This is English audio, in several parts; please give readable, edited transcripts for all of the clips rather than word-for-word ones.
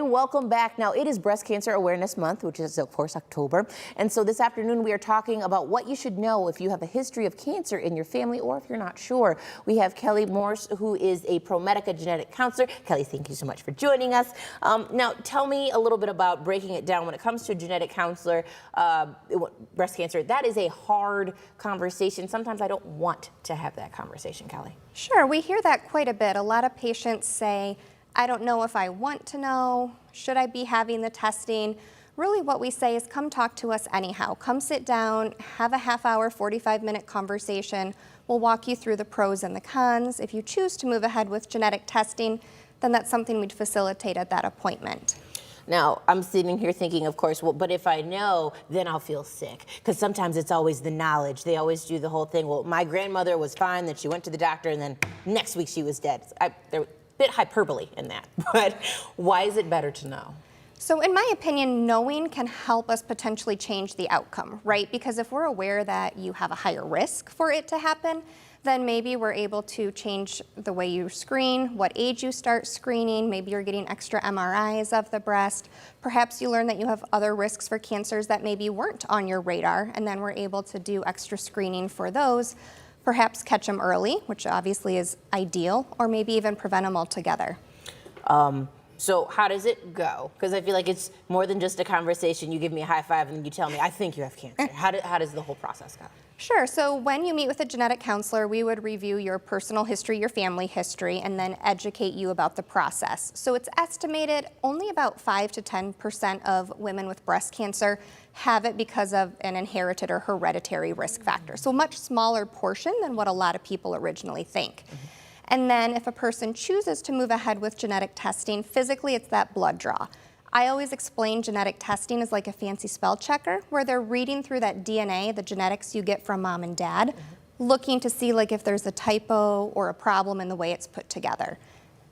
and welcome back. Now, it is Breast Cancer Awareness Month, which is, of course, October. And so this afternoon, we are talking about what you should know if you have a history of cancer in your family or if you're not sure. We have Kelly Morse, who is a ProMedica genetic counselor. Kelly, thank you so much for joining us. Now, tell me a little bit about breaking it down when it comes to a genetic counselor, breast cancer. That is a hard conversation. Sometimes I don't want to have that conversation, Kelly. Sure, we hear that quite a bit. A lot of patients say, I don't know if I want to know, should I be having the testing? Really what we say is come talk to us anyhow. Come sit down, have a half-hour, 45-minute conversation. We'll walk you through the pros and the cons. If you choose to move ahead with genetic testing, then that's something we'd facilitate at that appointment. Now, I'm sitting here thinking, of course, well, but if I know, then I'll feel sick. Because sometimes it's always the knowledge. They always do the whole thing, well, my grandmother was fine, then she went to the doctor, and then next week she was dead. There was a bit hyperbole in that, but why is it better to know? So in my opinion, knowing can help us potentially change the outcome, right? Because if we're aware that you have a higher risk for it to happen, then maybe we're able to change the way you screen, what age you start screening, maybe you're getting extra MRIs of the breast. Perhaps you learn that you have other risks for cancers that maybe weren't on your radar, and then we're able to do extra screening for those. Perhaps catch them early, which obviously is ideal, or maybe even prevent them altogether. So how does it go? Because I feel like it's more than just a conversation. You give me a high five and you tell me, I think you have cancer. How does the whole process go? Sure, so when you meet with a genetic counselor, we would review your personal history, your family history, and then educate you about the process. So it's estimated only about 5 to 10% of women with breast cancer have it because of an inherited or hereditary risk factor. So a much smaller portion than what a lot of people originally think. And then if a person chooses to move ahead with genetic testing, physically it's that blood draw. I always explain genetic testing is like a fancy spell checker where they're reading through that DNA, the genetics you get from mom and dad, looking to see like if there's a typo or a problem in the way it's put together.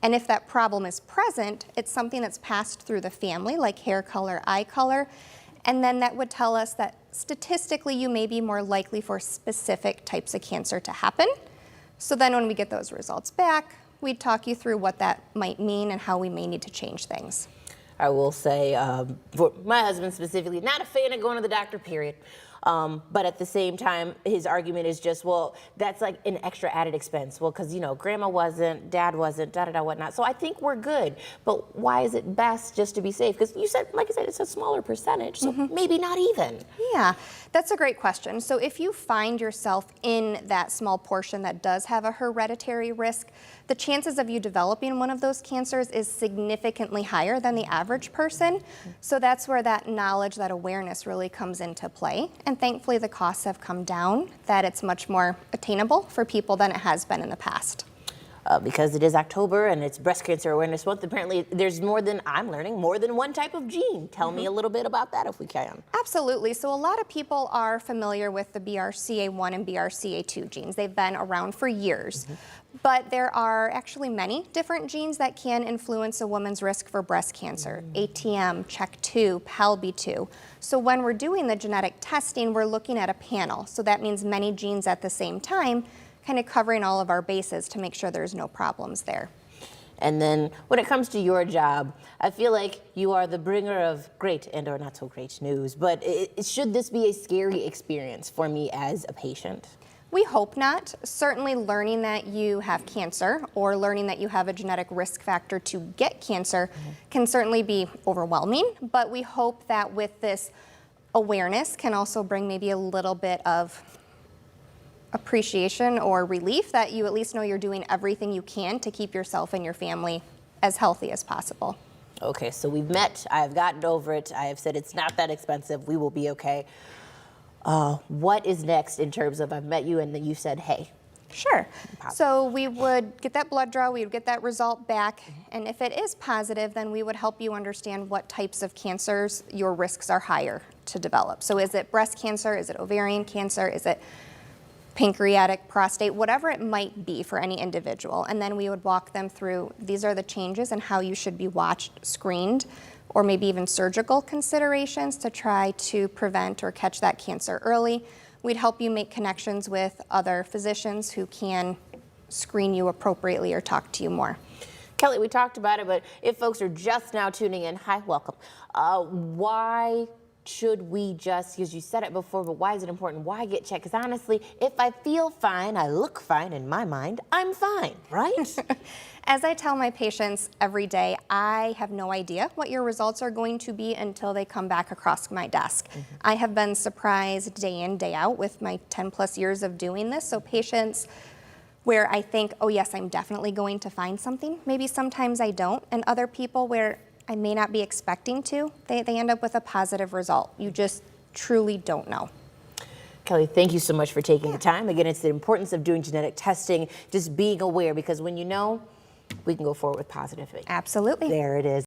And if that problem is present, it's something that's passed through the family, like hair color, eye color, and then that would tell us that statistically you may be more likely for specific types of cancer to happen. So then when we get those results back, we'd talk you through what that might mean and how we may need to change things. I will say, for my husband specifically, not a fan of going to the doctor, period. But at the same time, his argument is just, well, that's like an extra added expense. Well, because, you know, grandma wasn't, dad wasn't, da-da-da, whatnot. So I think we're good. But why is it best just to be safe? Because you said, like I said, it's a smaller percentage, so maybe not even. Yeah, that's a great question. So if you find yourself in that small portion that does have a hereditary risk, the chances of you developing one of those cancers is significantly higher than the average person. So that's where that knowledge, that awareness really comes into play. And thankfully the costs have come down, that it's much more attainable for people than it has been in the past. Because it is October and it's Breast Cancer Awareness Month, apparently there's more than, I'm learning, more than one type of gene. Tell me a little bit about that if we can. Absolutely. So a lot of people are familiar with the BRCA1 and BRCA2 genes. They've been around for years. But there are actually many different genes that can influence a woman's risk for breast cancer. ATM, CHEK2, PALB2. So when we're doing the genetic testing, we're looking at a panel. So that means many genes at the same time, kind of covering all of our bases to make sure there's no problems there. And then when it comes to your job, I feel like you are the bringer of great and or not so great news, but should this be a scary experience for me as a patient? We hope not. Certainly learning that you have cancer or learning that you have a genetic risk factor to get cancer can certainly be overwhelming, but we hope that with this awareness can also bring maybe a little bit of appreciation or relief that you at least know you're doing everything you can to keep yourself and your family as healthy as possible. Okay, so we've met, I've gotten over it, I have said it's not that expensive, we will be okay. What is next in terms of I've met you and then you said, hey? Sure. So we would get that blood draw, we would get that result back, and if it is positive, then we would help you understand what types of cancers your risks are higher to develop. So is it breast cancer, is it ovarian cancer, is it pancreatic, prostate, whatever it might be for any individual. And then we would walk them through, these are the changes and how you should be watched, screened, or maybe even surgical considerations to try to prevent or catch that cancer early. We'd help you make connections with other physicians who can screen you appropriately or talk to you more. Kelly, we talked about it, but if folks are just now tuning in, hi, welcome. Why should we just, because you said it before, but why is it important? Why get checked? Because honestly, if I feel fine, I look fine in my mind, I'm fine, right? As I tell my patients every day, I have no idea what your results are going to be until they come back across my desk. I have been surprised day in, day out with my 10 plus years of doing this. So patients where I think, oh yes, I'm definitely going to find something. Maybe sometimes I don't. And other people where I may not be expecting to, they end up with a positive result. You just truly don't know. Kelly, thank you so much for taking the time. Again, it's the importance of doing genetic testing, just being aware, because when you know, we can go forward with positive things. Absolutely. There it is.